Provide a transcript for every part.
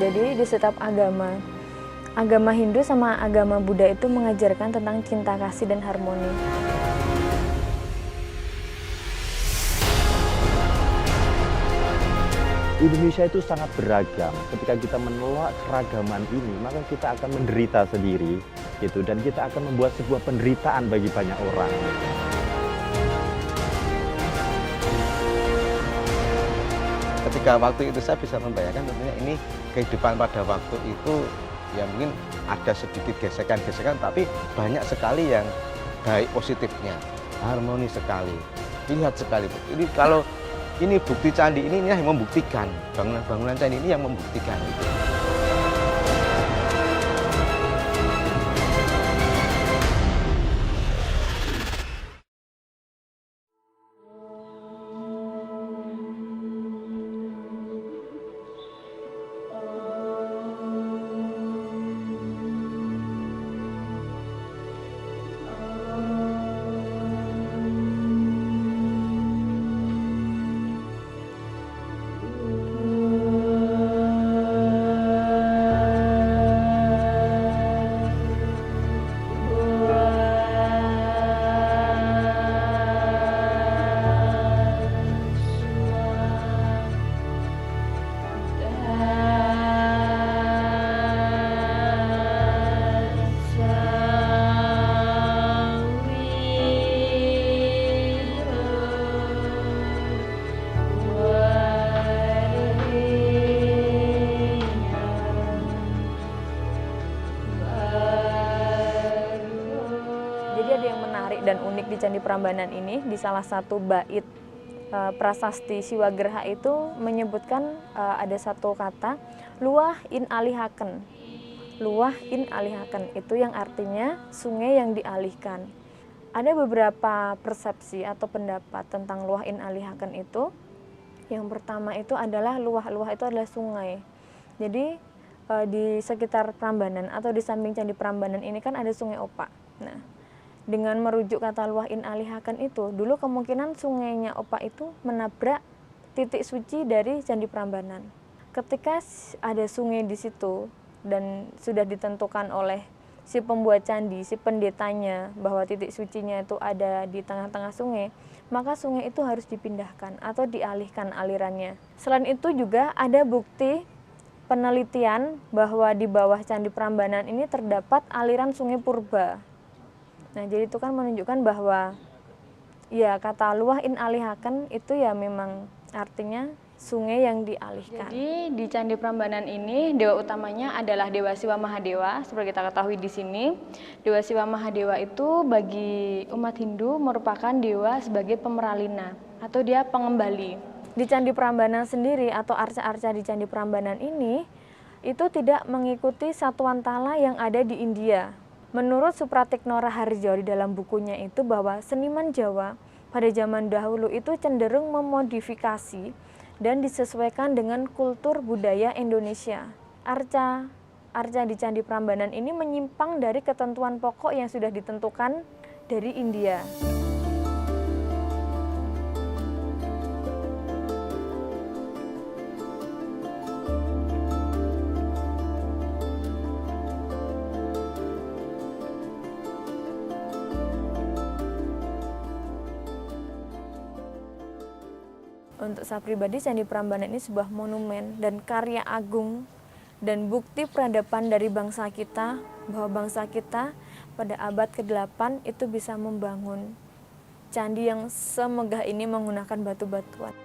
terjadi di setiap agama. Agama Hindu sama agama Buddha itu mengajarkan tentang cinta kasih dan harmoni. Indonesia itu sangat beragam. Ketika kita menolak keragaman ini, maka kita akan menderita sendiri, gitu, dan kita akan membuat sebuah penderitaan bagi banyak orang. Ketika waktu itu saya bisa membayangkan tentunya ini kehidupan pada waktu itu ya mungkin ada sedikit gesekan-gesekan, tapi banyak sekali yang baik positifnya, harmoni sekali, lihat sekali. Ini kalau ini bukti candi ini yang membuktikan, bangunan-bangunan candi ini yang membuktikan. Jadi ada yang menarik dan unik di Candi Prambanan ini, di salah satu bait prasasti Siwagerha itu menyebutkan ada satu kata luah in alihaken. Luah in alihaken itu yang artinya sungai yang dialihkan. Ada beberapa persepsi atau pendapat tentang luah in alihaken itu. Yang pertama itu adalah luah itu adalah sungai. Jadi di sekitar Prambanan atau di samping Candi Prambanan ini kan ada Sungai Opak. Nah, dengan merujuk kata luah in alihaken itu, dulu kemungkinan sungainya Opak itu menabrak titik suci dari Candi Prambanan. Ketika ada sungai di situ dan sudah ditentukan oleh si pembuat candi, si pendetanya bahwa titik sucinya itu ada di tengah-tengah sungai, maka sungai itu harus dipindahkan atau dialihkan alirannya. Selain itu juga ada bukti penelitian bahwa di bawah Candi Prambanan ini terdapat aliran sungai purba. Nah, jadi itu kan menunjukkan bahwa ya kata luah in alihaken itu ya memang artinya sungai yang dialihkan. Jadi di Candi Prambanan ini dewa utamanya adalah Dewa Siwa Mahadewa. Seperti kita ketahui di sini, Dewa Siwa Mahadewa itu bagi umat Hindu merupakan dewa sebagai pemeralina atau dia pengembali. Di Candi Prambanan sendiri atau arca-arca di Candi Prambanan ini itu tidak mengikuti satuan tala yang ada di India. Menurut Supratikno Raharjo di dalam bukunya itu bahwa seniman Jawa pada zaman dahulu itu cenderung memodifikasi dan disesuaikan dengan kultur budaya Indonesia. Arca di Candi Prambanan ini menyimpang dari ketentuan pokok yang sudah ditentukan dari India. Untuk saya pribadi, Candi Prambanan ini sebuah monumen dan karya agung dan bukti peradaban dari bangsa kita, bahwa bangsa kita pada abad ke-8 itu bisa membangun candi yang semegah ini menggunakan batu-batuan.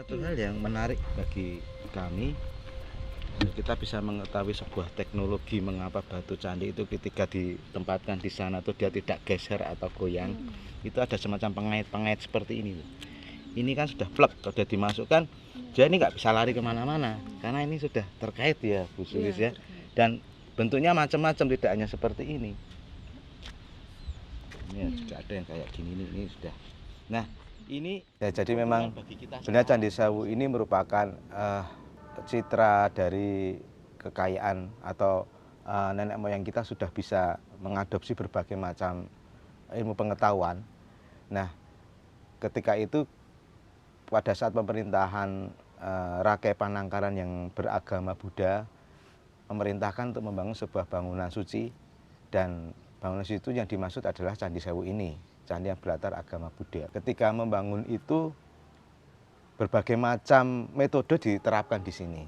Satu hal yang menarik bagi kami Kita bisa mengetahui sebuah teknologi mengapa batu candi itu ketika ditempatkan di sana tuh dia tidak geser atau goyang. Itu ada semacam pengait-pengait seperti ini. Ini kan sudah plek, sudah dimasukkan, dia ini nggak bisa lari kemana-mana karena ini sudah terkait ya Bu Sulis ya. Dan bentuknya macam-macam, tidak hanya seperti ini. Ini sudah ada yang kayak gini ini sudah. Nah ini ya, jadi memang sebenarnya Candi Sewu ini merupakan citra dari kekayaan atau nenek moyang kita sudah bisa mengadopsi berbagai macam ilmu pengetahuan. Nah ketika itu pada saat pemerintahan Rakai Panangkaran yang beragama Buddha memerintahkan untuk membangun sebuah bangunan suci, dan bangunan suci itu yang dimaksud adalah Candi Sewu ini, candi yang berlatar agama Buddha. Ketika membangun itu berbagai macam metode diterapkan di sini.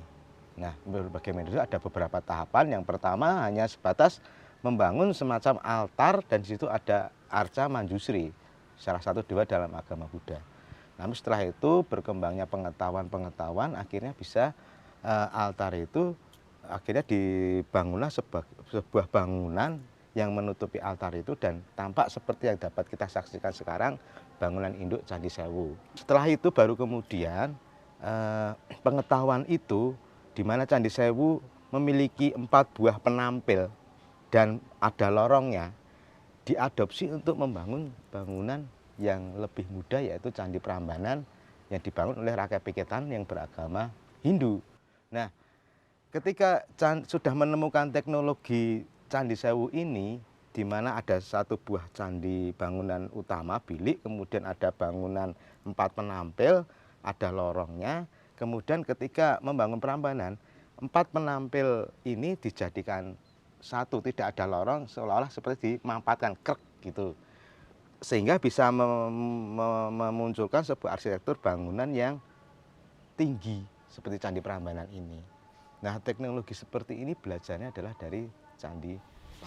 Nah, berbagai metode ada beberapa tahapan. Yang pertama hanya sebatas membangun semacam altar dan di situ ada arca manjusri, salah satu dewa dalam agama Buddha. Namun setelah itu berkembangnya pengetahuan akhirnya bisa altar itu akhirnya dibangunlah sebuah bangunan yang menutupi altar itu, dan tampak seperti yang dapat kita saksikan sekarang, bangunan induk Candi Sewu. Setelah itu baru kemudian pengetahuan itu di mana Candi Sewu memiliki 4 buah penampil dan ada lorongnya, diadopsi untuk membangun bangunan yang lebih mudah, yaitu Candi Prambanan yang dibangun oleh rakyat Piketan yang beragama Hindu. Nah, ketika sudah menemukan teknologi Candi Sewu ini, di mana ada satu buah candi bangunan utama bilik, kemudian ada bangunan 4 penampil, ada lorongnya. Kemudian ketika membangun Prambanan, 4 penampil ini dijadikan satu, tidak ada lorong, seolah-olah seperti dimampatkan krek gitu, sehingga bisa memunculkan sebuah arsitektur bangunan yang tinggi seperti Candi Prambanan ini. Nah, teknologi seperti ini belajarnya adalah dari Candi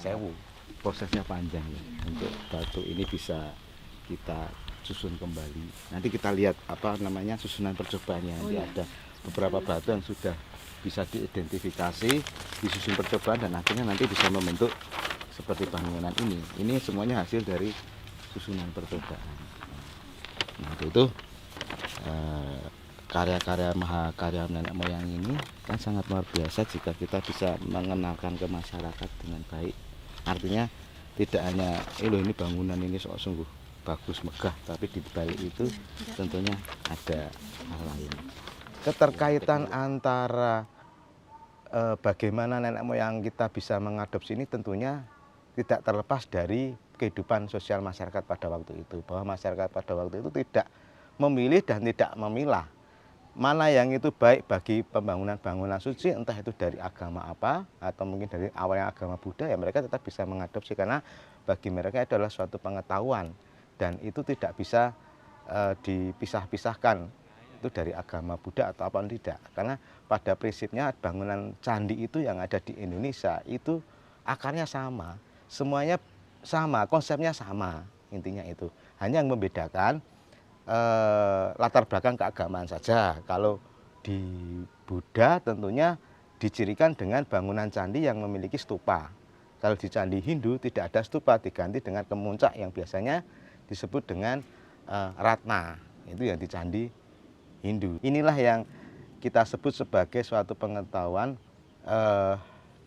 Sewu. Prosesnya panjang ya, untuk batu ini bisa kita susun kembali. Nanti kita lihat apa namanya susunan percobaannya. Nanti ada beberapa batu yang sudah bisa diidentifikasi, disusun percobaan, dan akhirnya nanti bisa membentuk seperti bangunan ini. Ini semuanya hasil dari susunan percobaan. Nah itu karya-karya mahakarya nenek moyang ini kan sangat luar biasa jika kita bisa mengenalkan ke masyarakat dengan baik. Artinya tidak hanya ini bangunan ini sungguh bagus megah, tapi di balik itu tentunya ada hal lain. Keterkaitan antara bagaimana nenek moyang kita bisa mengadopsi ini tentunya tidak terlepas dari kehidupan sosial masyarakat pada waktu itu, bahwa masyarakat pada waktu itu tidak memilih dan tidak memilah mana yang itu baik bagi pembangunan bangunan suci, entah itu dari agama apa atau mungkin dari awalnya agama Buddha, ya mereka tetap bisa mengadopsi karena bagi mereka adalah suatu pengetahuan dan itu tidak bisa dipisah-pisahkan itu dari agama Buddha atau apa tidak, karena pada prinsipnya bangunan candi itu yang ada di Indonesia itu akarnya sama, semuanya sama, konsepnya sama, intinya itu. Hanya yang membedakan latar belakang keagamaan saja. Kalau di Buddha tentunya dicirikan dengan bangunan candi yang memiliki stupa. Kalau di candi Hindu tidak ada stupa, diganti dengan kemuncak yang biasanya disebut dengan ratna. Itu yang di candi Hindu. Inilah yang kita sebut sebagai suatu pengetahuan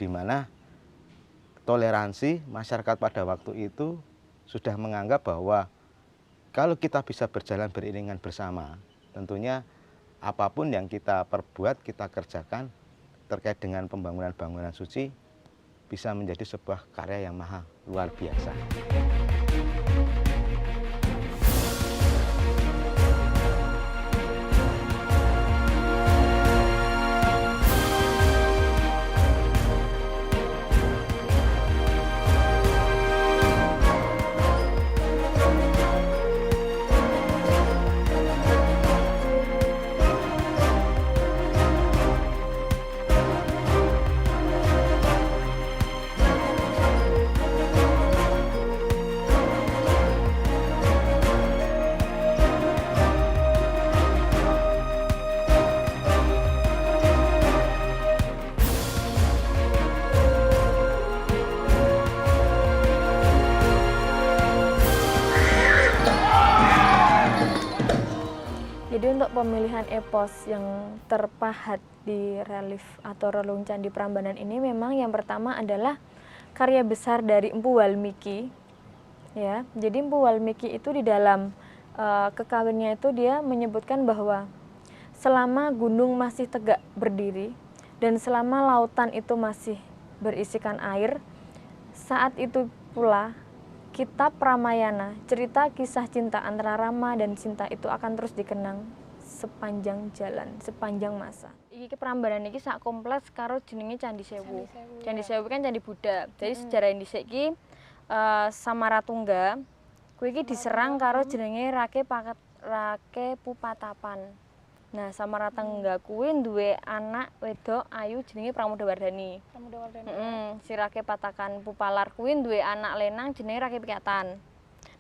di mana toleransi masyarakat pada waktu itu sudah menganggap bahwa kalau kita bisa berjalan beriringan bersama, tentunya apapun yang kita perbuat, kita kerjakan terkait dengan pembangunan bangunan suci bisa menjadi sebuah karya yang maha luar biasa. untuk pemilihan epos yang terpahat di relief atau relung Candi Prambanan ini memang yang pertama adalah karya besar dari Empu Walmiki. Ya, jadi Empu Walmiki itu di dalam kekawinnya itu dia menyebutkan bahwa selama gunung masih tegak berdiri dan selama lautan itu masih berisikan air, saat itu pula kitab Ramayana, cerita kisah cinta antara Rama dan Sinta itu akan terus dikenang sepanjang jalan, sepanjang masa. Iki Prambanan iki sak kompleks karo jenenge Candi Sewu. Candi Sewu kan candi Buddha. Jadi sejarah dhisik iki Samaratungga kuwi iki diserang karo jenenge Rake Pupatapan. Nah, Samaratungga kuwi duwe anak wedok ayu jenenge Pramodawardhani. Si Rake Patakan Pupalar kuwi duwe anak lenang jenenge Rake Pikatan.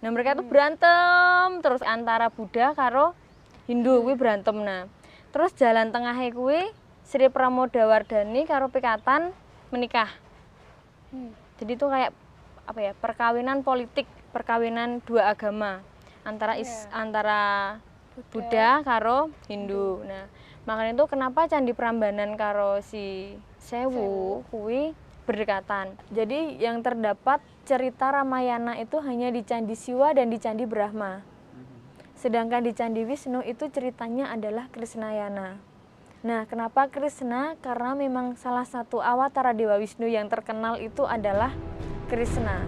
Nah, mereka tuh berantem terus antara Buddha karo Hindu kuwi berantem. Nah, terus jalan tengahnya kuwi Sri Pramodawardhani karo Pikatan menikah. Jadi itu kayak apa ya? Perkawinan politik, perkawinan dua agama antara antara Buddha karo Hindu. Nah, makanya itu kenapa Candi Prambanan karo si Sewu kuwi berdekatan. Jadi yang terdapat cerita Ramayana itu hanya di Candi Siwa dan di Candi Brahma. Sedangkan di Candi Wisnu itu ceritanya adalah Krishnayana. Nah, kenapa Krishna? Karena memang salah satu awatara Dewa Wisnu yang terkenal itu adalah Krishna.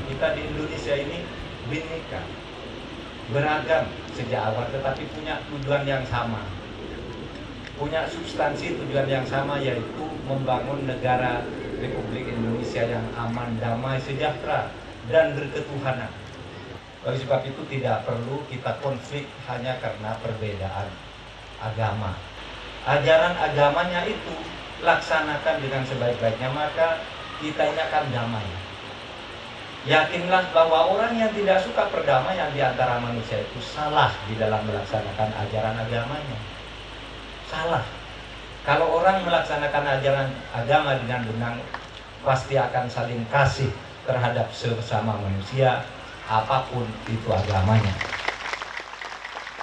Kita di Indonesia ini bineka, beragam sejak awal, tetapi punya tujuan yang sama, punya substansi tujuan yang sama, yaitu membangun negara Republik Indonesia yang aman, damai, sejahtera, dan berketuhanan. Oleh sebab itu tidak perlu kita konflik hanya karena perbedaan agama. Ajaran agamanya itu laksanakan dengan sebaik-baiknya, maka kita ini akan damai. Yakinlah bahwa orang yang tidak suka perdamaian di antara manusia itu salah di dalam melaksanakan ajaran agamanya. Salah. Kalau orang melaksanakan ajaran agama dengan benar, pasti akan saling kasih terhadap sesama manusia, apapun itu agamanya.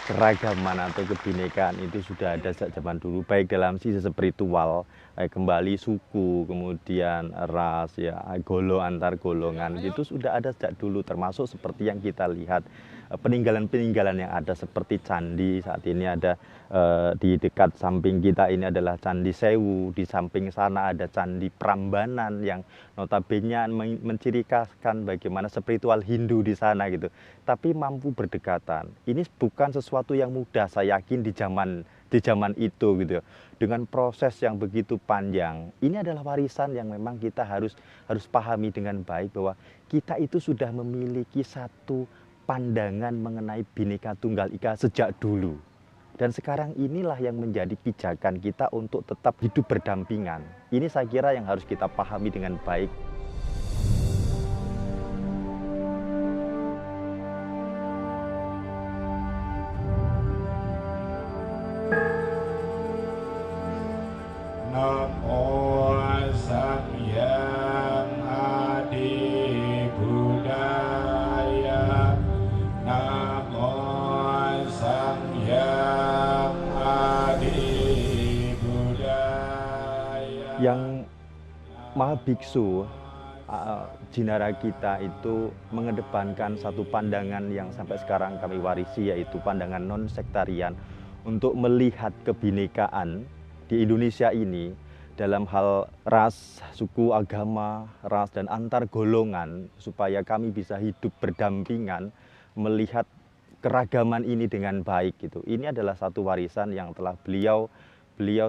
Keragaman atau kebinekaan itu sudah ada sejak zaman dulu, baik dalam sisi spiritual, kembali suku, kemudian ras, ya, antar golongan, itu sudah ada sejak dulu, termasuk seperti yang kita lihat peninggalan-peninggalan yang ada seperti candi. Saat ini ada di dekat samping kita ini adalah Candi Sewu, di samping sana ada Candi Prambanan yang notabene mencirikan bagaimana spiritual Hindu di sana gitu, tapi mampu berdekatan. Ini bukan sesuatu yang mudah, saya yakin di zaman itu gitu, dengan proses yang begitu panjang. Ini adalah warisan yang memang kita harus pahami dengan baik, bahwa kita itu sudah memiliki satu pandangan mengenai Bhinneka Tunggal Ika sejak dulu. Dan sekarang inilah yang menjadi pijakan kita untuk tetap hidup berdampingan. Ini saya kira yang harus kita pahami dengan baik. Namo Samyang Adi Buddhaya. Namo Samyang Adi Buddhaya. Yang Maha Biksu Jinara kita itu mengedepankan satu pandangan yang sampai sekarang kami warisi, yaitu pandangan non-sektarian untuk melihat kebinekaan di Indonesia ini dalam hal ras, suku, agama, ras, dan antar golongan, supaya kami bisa hidup berdampingan, melihat keragaman ini dengan baik gitu. Ini adalah satu warisan yang telah beliau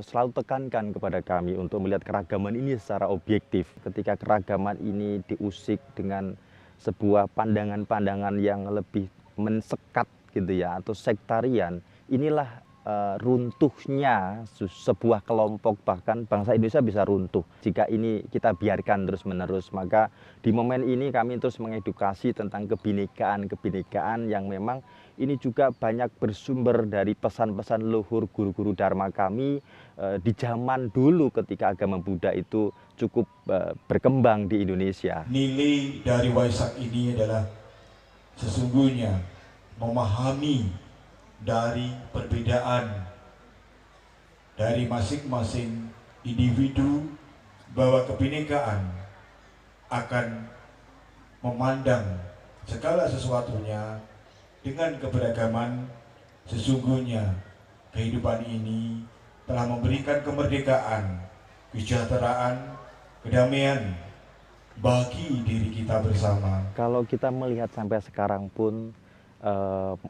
selalu tekankan kepada kami untuk melihat keragaman ini secara objektif. Ketika keragaman ini diusik dengan sebuah pandangan-pandangan yang lebih mensekat gitu ya, atau sektarian, inilah runtuhnya sebuah kelompok, bahkan bangsa Indonesia bisa runtuh jika ini kita biarkan terus-menerus. Maka di momen ini kami terus mengedukasi tentang kebinekaan yang memang ini juga banyak bersumber dari pesan-pesan leluhur guru-guru Dharma kami di zaman dulu ketika agama Buddha itu cukup berkembang di Indonesia. Nilai dari Waisak ini adalah sesungguhnya memahami dari perbedaan dari masing-masing individu, bahwa kebinekaan akan memandang segala sesuatunya dengan keberagaman. Sesungguhnya kehidupan ini telah memberikan kemerdekaan, kesejahteraan, kedamaian bagi diri kita bersama. Kalau kita melihat sampai sekarang pun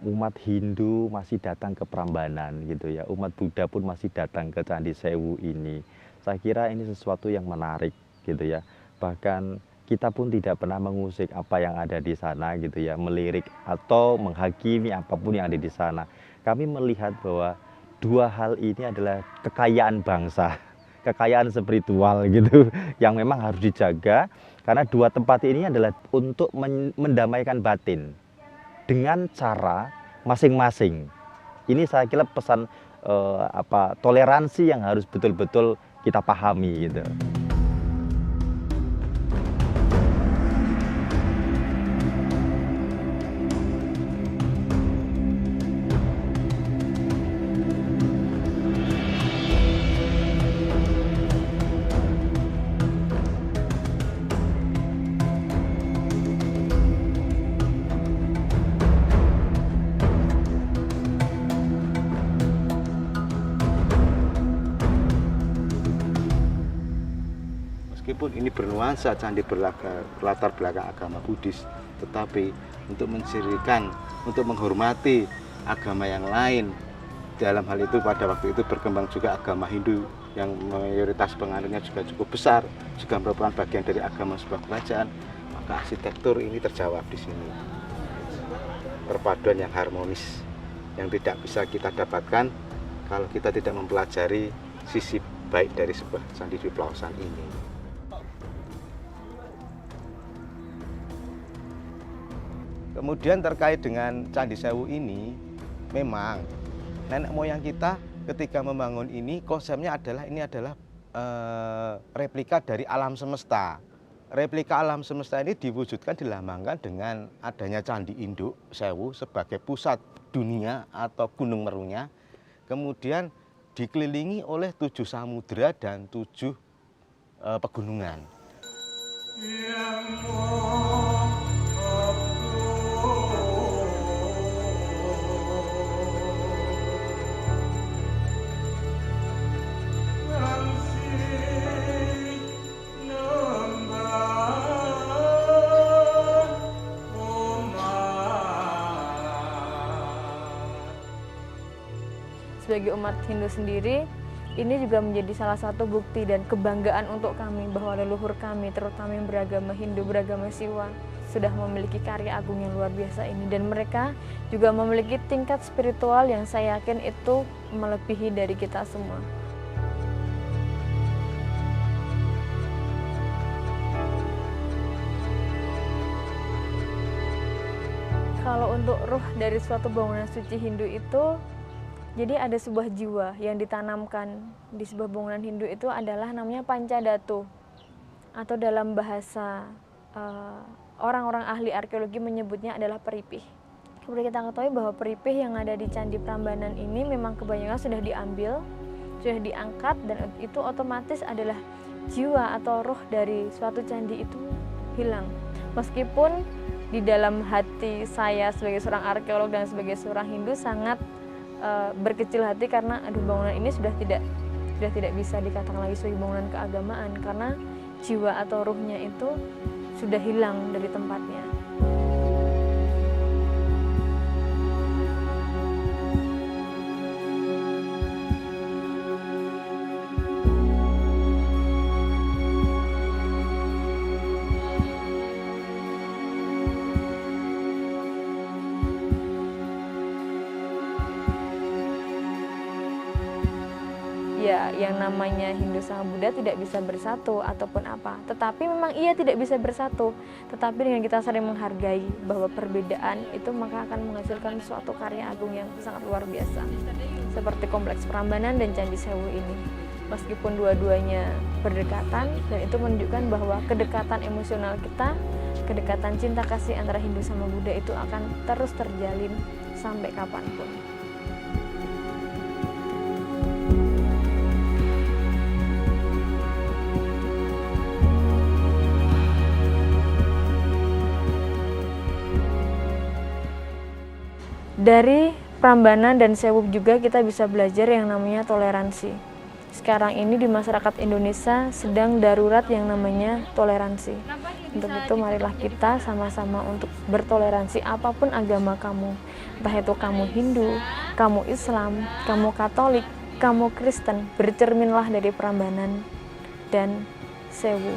umat Hindu masih datang ke Prambanan gitu ya, umat Buddha pun masih datang ke Candi Sewu ini. Saya kira ini sesuatu yang menarik gitu ya. Bahkan kita pun tidak pernah mengusik apa yang ada di sana gitu ya, melirik atau menghakimi apapun yang ada di sana. Kami melihat bahwa dua hal ini adalah kekayaan bangsa, kekayaan spiritual gitu, yang memang harus dijaga, karena dua tempat ini adalah untuk mendamaikan batin dengan cara masing-masing. Ini saya kira pesan toleransi yang harus betul-betul kita pahami gitu. Meskipun ini bernuansa candi berlatar belakang agama Buddhis, tetapi untuk mencirikan, untuk menghormati agama yang lain. Dalam hal itu pada waktu itu berkembang juga agama Hindu yang mayoritas penganutnya juga cukup besar, juga merupakan bagian dari agama sebuah kerajaan. Maka arsitektur ini terjawab di sini. Perpaduan yang harmonis yang tidak bisa kita dapatkan kalau kita tidak mempelajari sisi baik dari sebuah candi di Pelausan ini. Kemudian terkait dengan Candi Sewu ini, memang nenek moyang kita ketika membangun ini konsepnya adalah replika dari alam semesta. Replika alam semesta ini diwujudkan, dilambangkan dengan adanya Candi Induk Sewu sebagai pusat dunia atau gunung merunya. Kemudian dikelilingi oleh 7 samudera dan 7 pegunungan. Sebagai umat Hindu sendiri, ini juga menjadi salah satu bukti dan kebanggaan untuk kami bahwa leluhur kami, terutama yang beragama Hindu, beragama Siwa, sudah memiliki karya agung yang luar biasa ini. Dan mereka juga memiliki tingkat spiritual yang saya yakin itu melebihi dari kita semua. Kalau untuk ruh dari suatu bangunan suci Hindu itu, jadi ada sebuah jiwa yang ditanamkan di sebuah bangunan Hindu itu adalah namanya Pancadhatu, atau dalam bahasa orang-orang ahli arkeologi menyebutnya adalah peripih. Seperti kita ketahui bahwa peripih yang ada di Candi Prambanan ini memang kebanyakan sudah diambil, sudah diangkat, dan itu otomatis adalah jiwa atau ruh dari suatu candi itu hilang. Meskipun di dalam hati saya sebagai seorang arkeolog dan sebagai seorang Hindu sangat berkecil hati karena bangunan ini sudah tidak bisa dikatakan lagi sebagai bangunan keagamaan karena jiwa atau ruhnya itu sudah hilang dari tempatnya. Ya, yang namanya Hindu sama Buddha tidak bisa bersatu ataupun apa. Tetapi memang ia tidak bisa bersatu. Tetapi dengan kita sering menghargai bahwa perbedaan itu maka akan menghasilkan suatu karya agung yang sangat luar biasa. Seperti Kompleks Prambanan dan Candi Sewu ini. Meskipun dua-duanya berdekatan, dan itu menunjukkan bahwa kedekatan emosional kita, kedekatan cinta kasih antara Hindu sama Buddha itu akan terus terjalin sampai kapanpun. Dari Prambanan dan Sewu juga kita bisa belajar yang namanya toleransi. Sekarang ini di masyarakat Indonesia sedang darurat yang namanya toleransi. Untuk itu marilah kita sama-sama untuk bertoleransi apapun agama kamu. Entah itu kamu Hindu, kamu Islam, kamu Katolik, kamu Kristen. Bercerminlah dari Prambanan dan Sewu.